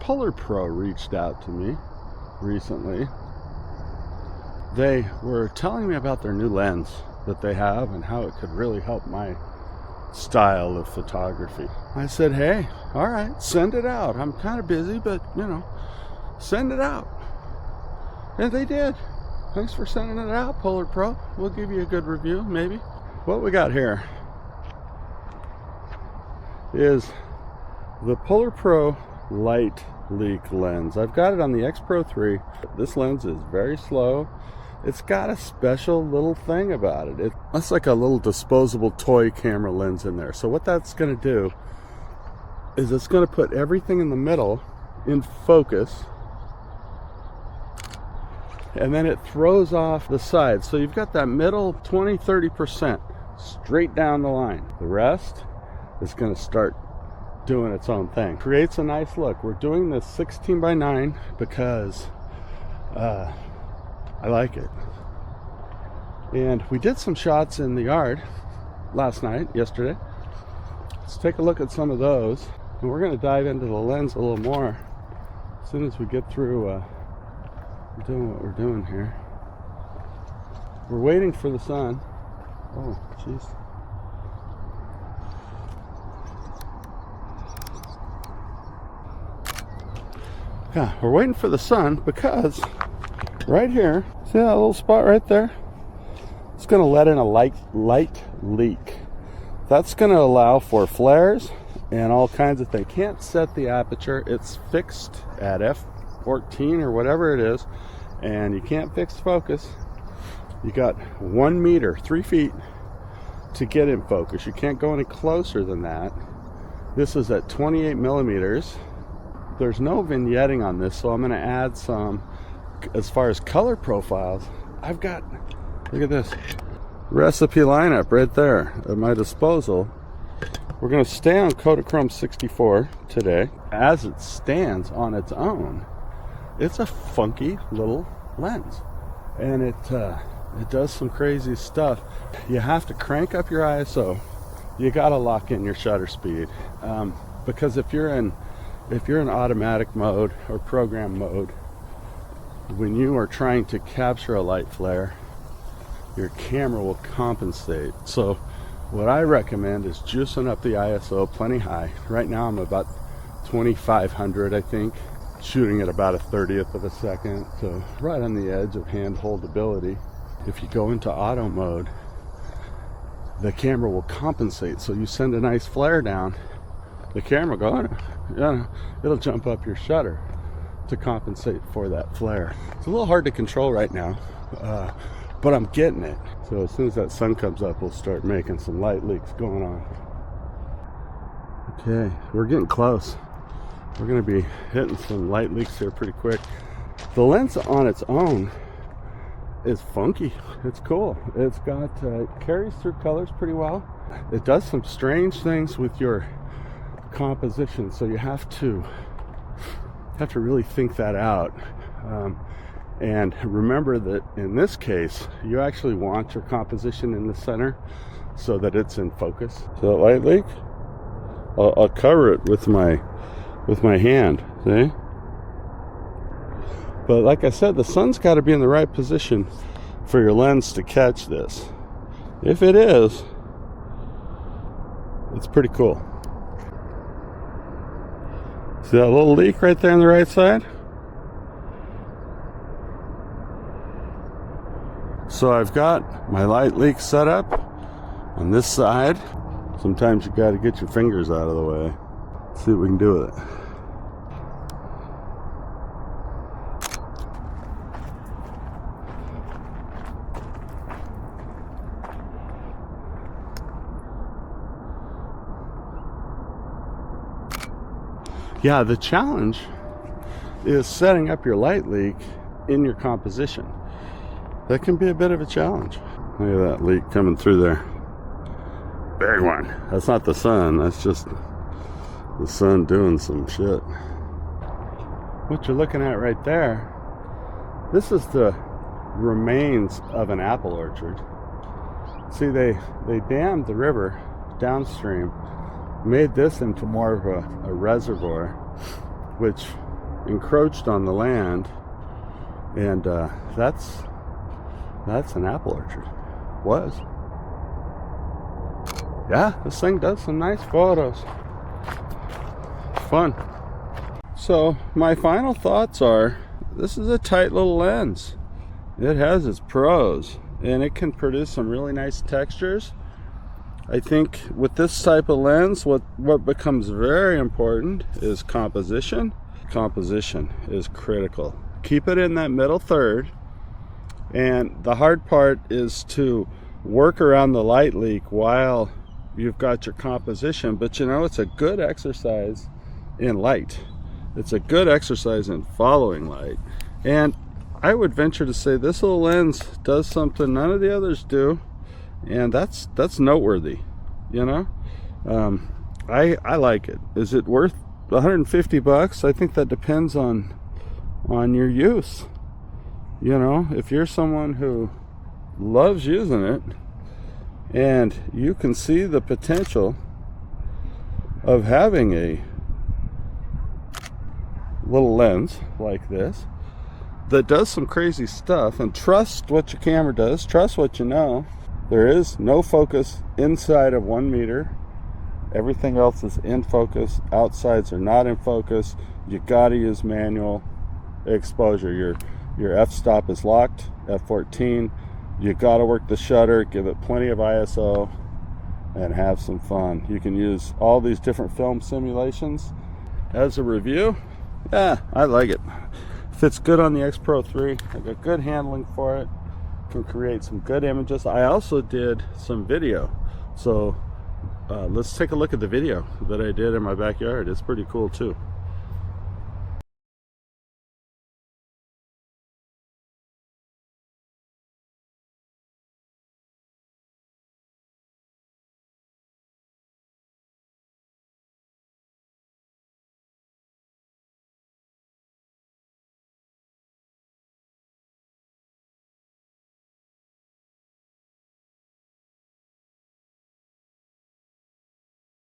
PolarPro reached out to me recently. They were telling me about their new lens that they have and how it could really help my style of photography. I said, hey, all right, send it out. I'm kind of busy, but you know, send it out. And they did. Thanks for sending it out, PolarPro. We'll give you a good review, maybe. What we got here is the PolarPro LightLeak lens. I've got it on the X-Pro3. This lens is very slow. It's got a special little thing about it. It's like a little disposable toy camera lens in there. So what that's going to do is it's going to put everything in the middle in focus, and then it throws off the sides. So you've got that middle 20-30% straight down the line. The rest is going to start doing its own thing. Creates a nice look. We're doing this 16:9 because I like it. And we did some shots in the yard yesterday. Let's take a look at some of those. And we're going to dive into the lens a little more as soon as we get through doing what we're doing here. We're waiting for the sun. Oh, jeez. Yeah, we're waiting for the sun because right here, see that little spot right there? It's going to let in a light leak. That's going to allow for flares and all kinds of things. Can't set the aperture. It's fixed at f14 or whatever it is, and you can't fix focus. You got 1 meter, 3 feet to get in focus. You can't go any closer than that. This is at 28 millimeters. There's no vignetting on this, so I'm going to add some. As far as color profiles, I've got, look at this recipe lineup right there at my disposal. We're going to stay on Kodachrome 64 today. As it stands on its own, it's a funky little lens, and it does some crazy stuff. You have to crank up your ISO. You got to lock in your shutter speed, because if you're in automatic mode or program mode, when you are trying to capture a light flare, your camera will compensate. So what I recommend is juicing up the ISO plenty high. Right now I'm about 2500, I think, shooting at about a 30th of a second, so right on the edge of hand holdability. If you go into auto mode, the camera will compensate. So you send a nice flare down, the camera it'll jump up your shutter to compensate for that flare. It's a little hard to control right now, but I'm getting it. So as soon as that sun comes up, we'll start making some light leaks going on. Okay, we're getting close. We're going to be hitting some light leaks here pretty quick. The lens on its own is funky. It's cool. It's got it carries through colors pretty well. It does some strange things with your composition, so you have to really think that out, and remember that in this case you actually want your composition in the center so that it's in focus. So that light leak, I'll cover it with my hand, see? But like I said, the sun's got to be in the right position for your lens to catch this. If it is, it's pretty cool. See that little leak right there on the right side? So I've got my light leak set up on this side. Sometimes you got to get your fingers out of the way. Let's see what we can do with it. Yeah, the challenge is setting up your light leak in your composition. That can be a bit of a challenge. Look at that leak coming through there. Big one. That's not the sun, that's just the sun doing some shit. What you're looking at right there, this is the remains of an apple orchard. See, they dammed the river downstream, made this into more of a reservoir, which encroached on the land, and that's an apple orchard. Was. Yeah, this thing does some nice photos. Fun. So my final thoughts are, this is a tight little lens. It has its pros, and it can produce some really nice textures. I think with this type of lens, what becomes very important is composition. Composition is critical. Keep it in that middle third, and the hard part is to work around the light leak while you've got your composition. But you know, it's a good exercise in light. It's a good exercise in following light. And I would venture to say this little lens does something none of the others do, and that's noteworthy, you know. I like it. Is it worth $150? I think that depends on your use. You know, if you're someone who loves using it and you can see the potential of having a little lens like this that does some crazy stuff, and trust what your camera does, trust what you know. There is no focus inside of 1 meter. Everything else is in focus. Outsides are not in focus. You gotta use manual exposure. Your f-stop is locked, f14. You gotta work the shutter, give it plenty of ISO, and have some fun. You can use all these different film simulations. As a review, yeah, I like it. Fits good on the X-Pro3. I got good handling for it. Can create some good images. I also did some video, so let's take a look at the video that I did in my backyard. It's pretty cool too.